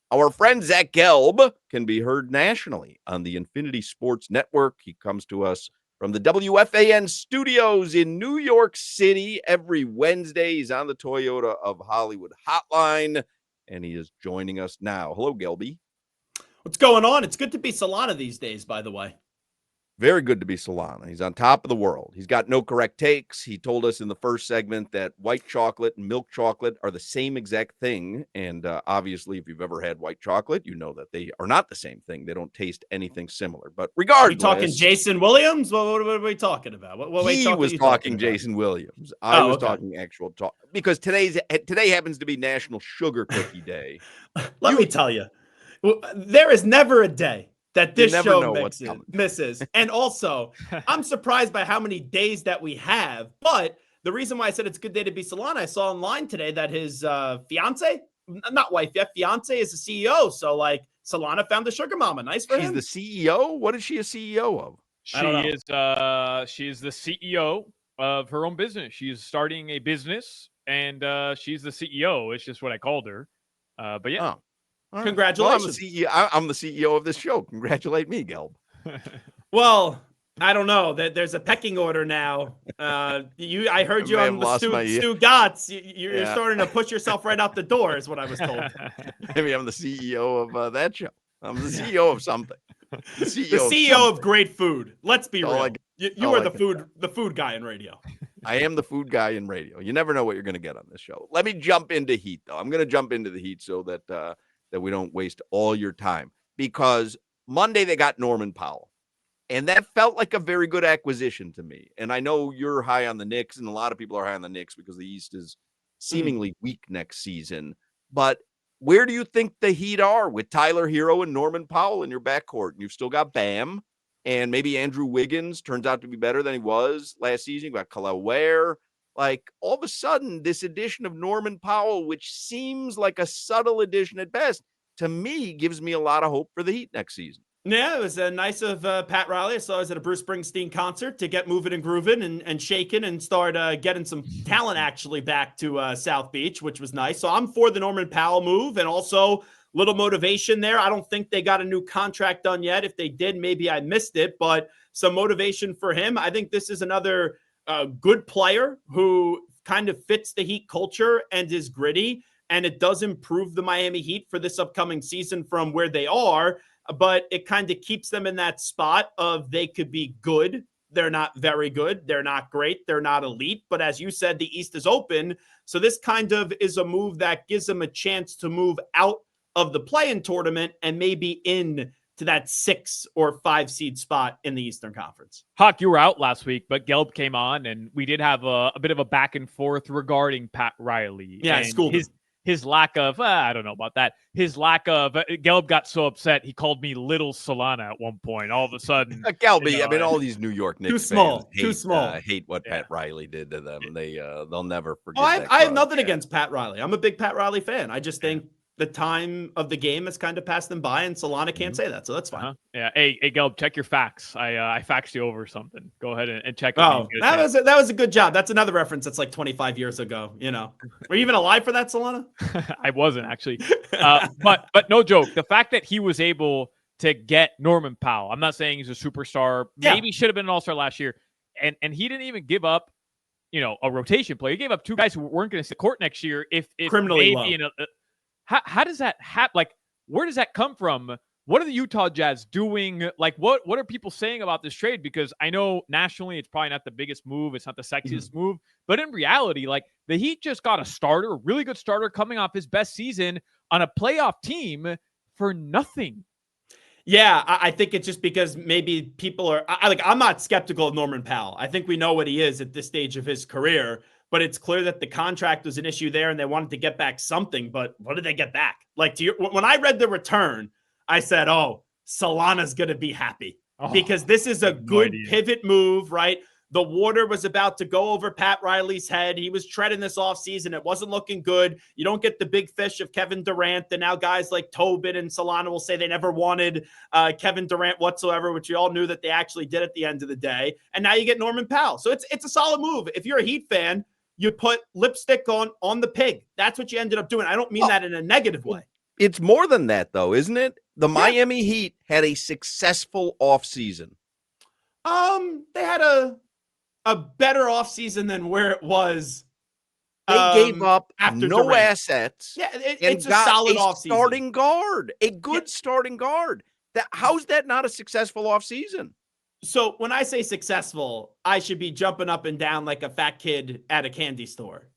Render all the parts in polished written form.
Our friend Zach Gelb can be heard nationally on the Infinity Sports Network. He comes to us from the WFAN studios in New York City every Wednesday. He's on the Toyota of Hollywood hotline, and he is joining us now. Hello, Gelby. What's going on? It's good to be Solana these days, by the way. Very good to be Solana. He's on top of the world. He's got no correct takes. He told us in the first segment that white chocolate and milk chocolate are the same exact thing. And obviously, if you've ever had white chocolate, you know that they are not the same thing. They don't taste anything similar. But regardless. Are we talking Jason Williams? What are we talking about? What he was talking Jason Williams. I was talking actual talk. Because today happens to be National Sugar Cookie Day. Let me tell you, there is never a day that this show misses. And also, I'm surprised by how many days that we have. But the reason why I said it's a good day to be Solana, I saw online today that his fiance is the CEO. So, like, Solana found the sugar mama. Nice for him. She's the CEO? What is she a CEO of? She is the CEO of her own business. She's starting a business, and she's the CEO. It's just what I called her. But yeah. Oh. Right. Congratulations. Well, I'm the CEO of this show. Congratulate me, Gelb. Well, I don't know. There's a pecking order now. I heard you on the Stu Gotts. You're starting to push yourself right out the door, is what I was told. Maybe I'm the CEO of that show. I'm the CEO of something. The CEO of great food. Let's be real. You are the food guy in radio. I am the food guy in radio. You never know what you're going to get on this show. Let me jump into heat, though. I'm going to jump into the heat so that we don't waste all your time. Because Monday they got Norman Powell. And that felt like a very good acquisition to me. And I know you're high on the Knicks, and a lot of people are high on the Knicks because the East is seemingly weak next season. But where do you think the Heat are with Tyler Hero and Norman Powell in your backcourt? And you've still got Bam, and maybe Andrew Wiggins turns out to be better than he was last season. You've got Khalil Ware. Like, all of a sudden, this addition of Norman Powell, which seems like a subtle addition at best, to me, gives me a lot of hope for the Heat next season. Yeah, it was nice of Pat Riley. I saw I was at a Bruce Springsteen concert to get moving and grooving and shaking and start getting some talent actually back to South Beach, which was nice. So I'm for the Norman Powell move, and also little motivation there. I don't think they got a new contract done yet. If they did, maybe I missed it, but some motivation for him. I think this is another good player who kind of fits the Heat culture and is gritty, and it does improve the Miami Heat for this upcoming season from where they are. But it kind of keeps them in that spot of they could be good. They're not very good. They're not great. They're not elite. But as you said, the East is open. So this kind of is a move that gives them a chance to move out of the play-in tournament and maybe in to that 6 or 5 seed spot in the Eastern Conference. Hawk, you were out last week, but Gelb came on, and we did have a bit of a back and forth regarding Pat Riley. Yeah, his lack of, I don't know about that. His lack of, Gelb got so upset, he called me Little Solana at one point. All of a sudden. Gelby, I mean, all these New York Knicks too small. Hate what Pat Riley did to them. They'll never forget that. I have nothing against Pat Riley. I'm a big Pat Riley fan. I just think the time of the game has kind of passed them by, and Solana can't say that, so that's fine. Yeah. Hey, Gelb, check your facts. I faxed you over something. Go ahead and check it. Oh, that was a good job. That's another reference that's like 25 years ago. You know, were you even alive for that, Solana? I wasn't actually, but no joke. The fact that he was able to get Norman Powell, I'm not saying he's a superstar. Maybe should have been an all-star last year, and he didn't even give up, a rotation player. He gave up 2 guys who weren't going to sit court next year. If criminally maybe low. How does that happen? Like, where does that come from? What are the Utah Jazz doing? Like, what are people saying about this trade? Because I know nationally it's probably not the biggest move. It's not the sexiest move. But in reality, like, the Heat just got a really good starter coming off his best season on a playoff team for nothing. Yeah, I think it's just because maybe people are I'm not skeptical of Norman Powell. I think we know what he is at this stage of his career. But it's clear that the contract was an issue there and they wanted to get back something. But what did they get back? Like, when I read the return, I said, oh, Solana's going to be happy because this is a good pivot move, right? The water was about to go over Pat Riley's head. He was treading this offseason. It wasn't looking good. You don't get the big fish of Kevin Durant. And now guys like Tobin and Solana will say they never wanted Kevin Durant whatsoever, which we all knew that they actually did at the end of the day. And now you get Norman Powell. So it's a solid move. If you're a Heat fan, you put lipstick on the pig. That's what you ended up doing. I don't mean that in a negative way. It's more than that, though, isn't it? The Yeah. Miami Heat had a successful offseason. They had a better offseason than where it was. They gave up after no Durant. assets Yeah, and it's a got solid a offseason. starting guard, a good starting guard. How's that not a successful offseason? So when I say successful, I should be jumping up and down like a fat kid at a candy store.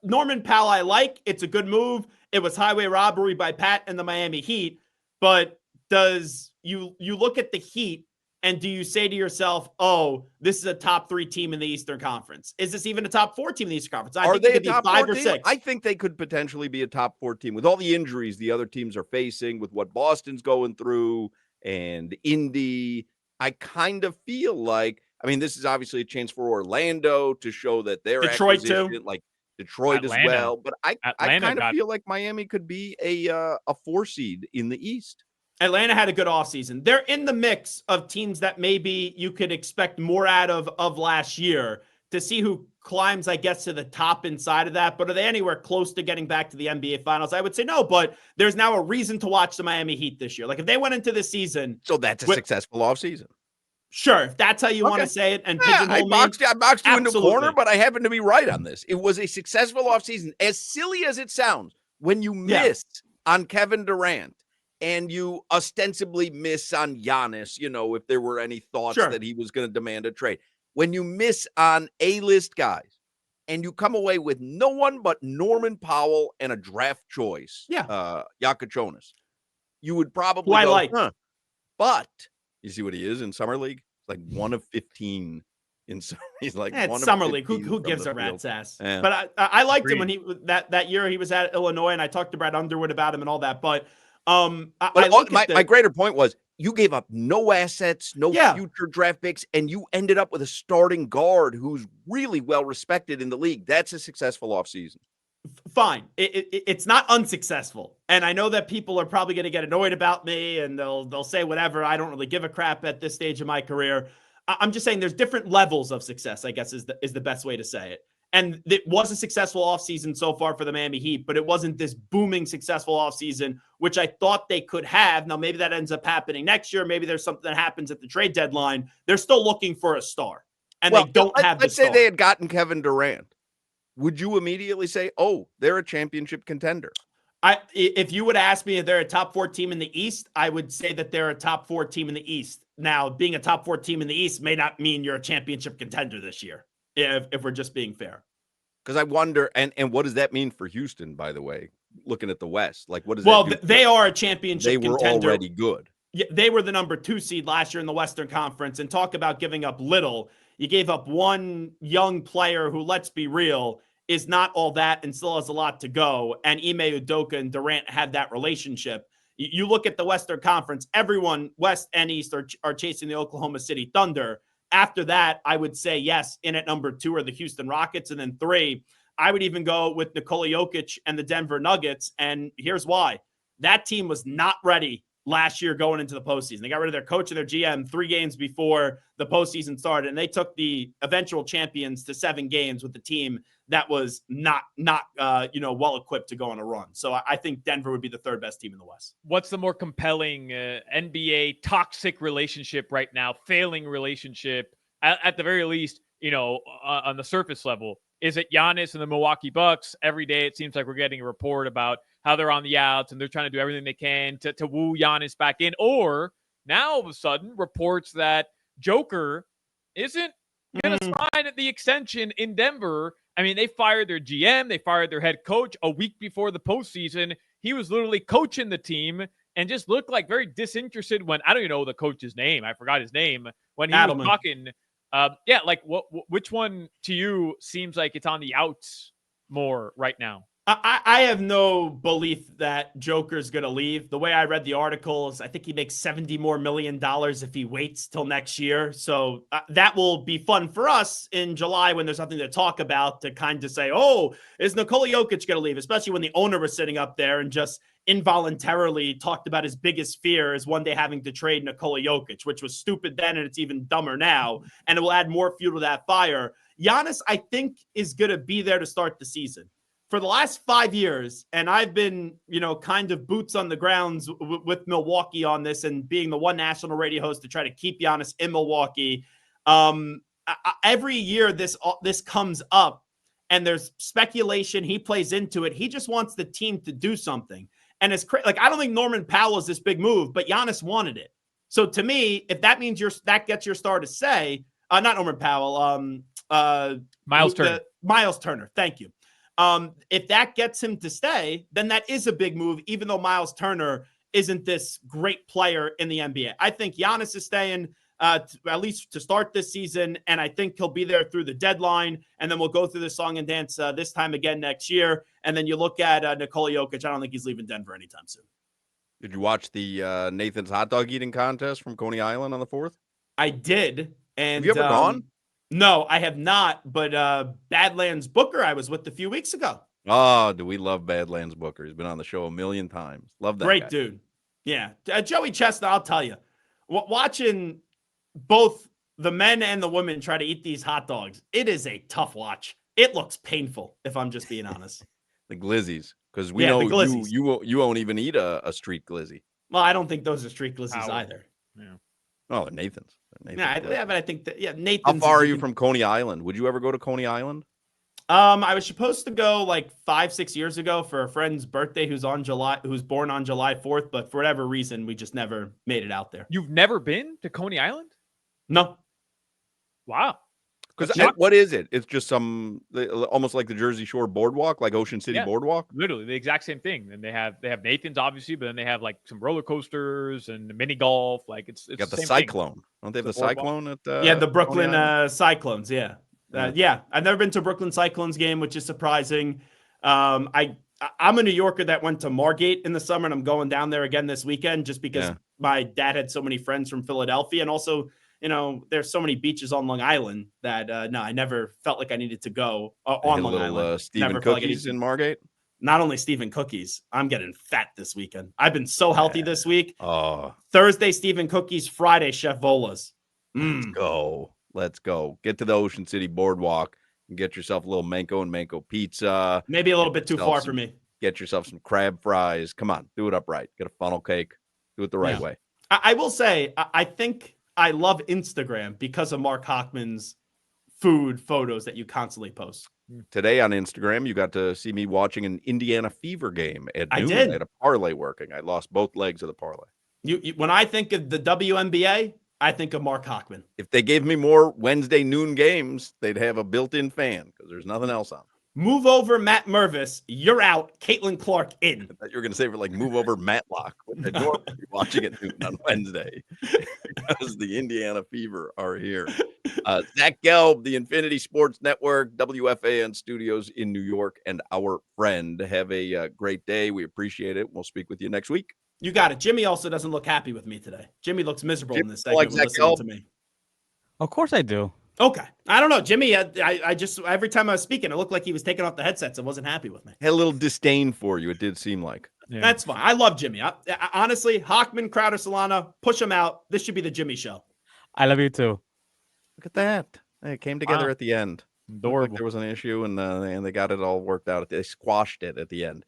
Norman Powell, I like. It's a good move. It was highway robbery by Pat and the Miami Heat. But does you look at the Heat and do you say to yourself, oh, this is a top 3 team in the Eastern Conference? Is this even a top 4 team in the Eastern Conference? I Are think they it a could be top 5 4 or team? 6. I think they could potentially be a top 4 team with all the injuries the other teams are facing, with what Boston's going through and Indy. I kind of feel like, I mean, this is obviously a chance for Orlando to show that their Detroit acquisition, too. like Detroit Atlanta. as well. But I kind of got feel like Miami could be a 4 seed in the East. Atlanta had a good offseason. They're in the mix of teams that maybe you could expect more out of last year to see who climbs, I guess, to the top inside of that. But are they anywhere close to getting back to the NBA Finals? I would say no, but there's now a reason to watch the Miami Heat this year. Like if they went into this season. So that's a successful offseason. Sure, if that's how you want to say it and pigeonhole I boxed you into a corner, absolutely. but I happen to be right on this. It was a successful offseason. As silly as it sounds, when you miss on Kevin Durant and you ostensibly miss on Giannis, if there were any thoughts that he was going to demand a trade. When you miss on A-list guys and you come away with no one but Norman Powell and a draft choice, Yakachonis, you would probably go, huh. But you see what he is in Summer League? Like 1 of 15 in he's like one of Summer League. 15 Who from gives the a rat's field. ass? Yeah. But I liked him when he that year he was at Illinois, and I talked to Brad Underwood about him and all that. But my greater point was you gave up no assets, no future draft picks, and you ended up with a starting guard who's really well respected in the league. That's a successful offseason. Fine. It's not unsuccessful. And I know that people are probably going to get annoyed about me and they'll say whatever. I don't really give a crap at this stage of my career. I'm just saying there's different levels of success, I guess is the best way to say it. And it was a successful offseason so far for the Miami Heat, but it wasn't this booming successful offseason, which I thought they could have. Now, maybe that ends up happening next year. Maybe there's something that happens at the trade deadline. They're still looking for a star, and they don't have the star. Let's say they had gotten Kevin Durant. Would you immediately say, oh, they're a championship contender? If you would ask me if they're a top 4 team in the East, I would say that they're a top 4 team in the East. Now, being a top 4 team in the East may not mean you're a championship contender this year, if we're just being fair. Because I wonder, and what does that mean for Houston, by the way, looking at the West? Like, what does that do? They are a championship contender. They were already good. Yeah, they were the number 2 seed last year in the Western Conference, and talk about giving up little. You gave up one young player who, let's be real, is not all that and still has a lot to go. And Ime Udoka and Durant had that relationship. You look at the Western Conference, everyone, West and East, are chasing the Oklahoma City Thunder. After that, I would say, yes, in at number 2 are the Houston Rockets. And then 3, I would even go with Nikola Jokic and the Denver Nuggets. And here's why. That team was not ready last year going into the postseason. They got rid of their coach and their GM 3 games before the postseason started, and they took the eventual champions to 7 games with the team that was not well equipped to go on a run. So I think Denver would be the 3rd best team in the West. What's the more compelling NBA toxic relationship right now? Failing relationship at the very least, on the surface level. Is it Giannis and the Milwaukee Bucks? Every day it seems like we're getting a report about how they're on the outs and they're trying to do everything they can to woo Giannis back in. Or now all of a sudden reports that Joker isn't going to sign the extension in Denver. I mean, they fired their GM. They fired their head coach a week before the postseason. He was literally coaching the team and just looked like very disinterested when, I don't even know the coach's name. I forgot his name. When he was talking. Which one to you seems like it's on the outs more right now? I have no belief that Joker's going to leave. The way I read the articles, I think he makes $70 million more if he waits till next year. So that will be fun for us in July when there's something to talk about, to kind of say, oh, is Nikola Jokic going to leave? Especially when the owner was sitting up there and just involuntarily talked about his biggest fear is one day having to trade Nikola Jokic, which was stupid then and it's even dumber now. And it will add more fuel to that fire. Giannis, I think, is going to be there to start the season. for the last 5 years, and I've been, kind of boots on the grounds with Milwaukee on this and being the one national radio host to try to keep Giannis in Milwaukee. Every year this comes up and there's speculation. He plays into it. He just wants the team to do something. And it's like, I don't think Norman Powell is this big move, but Giannis wanted it. So to me, if that means that gets your star to say, not Norman Powell, Miles Turner. Miles Turner. Thank you. If that gets him to stay, then that is a big move, even though Miles Turner isn't this great player in the NBA. I think Giannis is staying at least to start this season, and I think he'll be there through the deadline, and then we'll go through the song and dance this time again next year. And then you look at Nikola Jokic. I don't think he's leaving Denver anytime soon. Did you watch the Nathan's hot dog eating contest from Coney Island on the 4th? I did. And have you ever gone? No, I have not. But Badlands Booker, I was with a few weeks ago. Oh, do we love Badlands Booker? He's been on the show a million times. Love that Great guy. dude. Yeah. Joey Chestnut, I'll tell you, watching both the men and the women try to eat these hot dogs, it is a tough watch. It looks painful, if I'm just being honest. The glizzies. Because we know glizzies. you won't even eat a street glizzy. Well, I don't think those are street glizzies either. Yeah. Oh, they're Nathan's. Yeah, but I think that Nathan's. How far are you from Coney Island? Would you ever go to Coney Island? I was supposed to go like 5-6 years ago for a friend's birthday who's born on July 4th, but for whatever reason, we just never made it out there. You've never been to Coney Island? No. Wow. Because what is it? It's just almost like the Jersey Shore Boardwalk, like Ocean City Boardwalk. Literally the exact same thing. And they have Nathan's obviously, but then they have like some roller coasters and mini golf. Like it's got the same Cyclone. thing. Don't they have the Boardwalk. Cyclone at the Brooklyn Cyclones? Yeah. I've never been to a Brooklyn Cyclones game, which is surprising. I'm a New Yorker that went to Margate in the summer, and I'm going down there again this weekend just because my dad had so many friends from Philadelphia, and also, there's so many beaches on Long Island that I never felt like I needed to go on Long Island. Stephen Cookies in Margate. Not only Stephen Cookies, I'm getting fat this weekend. I've been so healthy this week. Oh, Thursday Stephen Cookies, Friday Chef Vola's. Let's go. Get to the Ocean City Boardwalk and get yourself a little Manco and Manco pizza. Maybe a little bit too far for me. Get yourself some crab fries. Come on, do it upright. Get a funnel cake. Do it the right way. I will say, I think I love Instagram because of Mark Hochman's food photos that you constantly post. Today on Instagram, you got to see me watching an Indiana Fever game at noon. I did. I had a parlay working. I lost both legs of the parlay. When I think of the WNBA, I think of Mark Hochman. If they gave me more Wednesday noon games, they'd have a built-in fan because there's nothing else on. Move over, Matt Mervis. You're out. Caitlin Clark in. I thought you were going to say move over Matlock, which I normally be watching at noon on Wednesday because the Indiana Fever are here. Zach Gelb, the Infinity Sports Network, WFAN Studios in New York, and our friend. Have a great day. We appreciate it. We'll speak with you next week. You got it. Jimmy also doesn't look happy with me today. Jimmy looks miserable in this segment listening to me. Of course I do. Okay. I don't know. Jimmy, I just, every time I was speaking, it looked like he was taking off the headsets and wasn't happy with me. Had a little disdain for you, it did seem like. Yeah. That's fine. I love Jimmy. Honestly, Hochman, Crowder, Solana, push them out. This should be the Jimmy show. I love you too. Look at that. It came together at the end. Adorable. Like there was an issue and they got it all worked out. They squashed it at the end.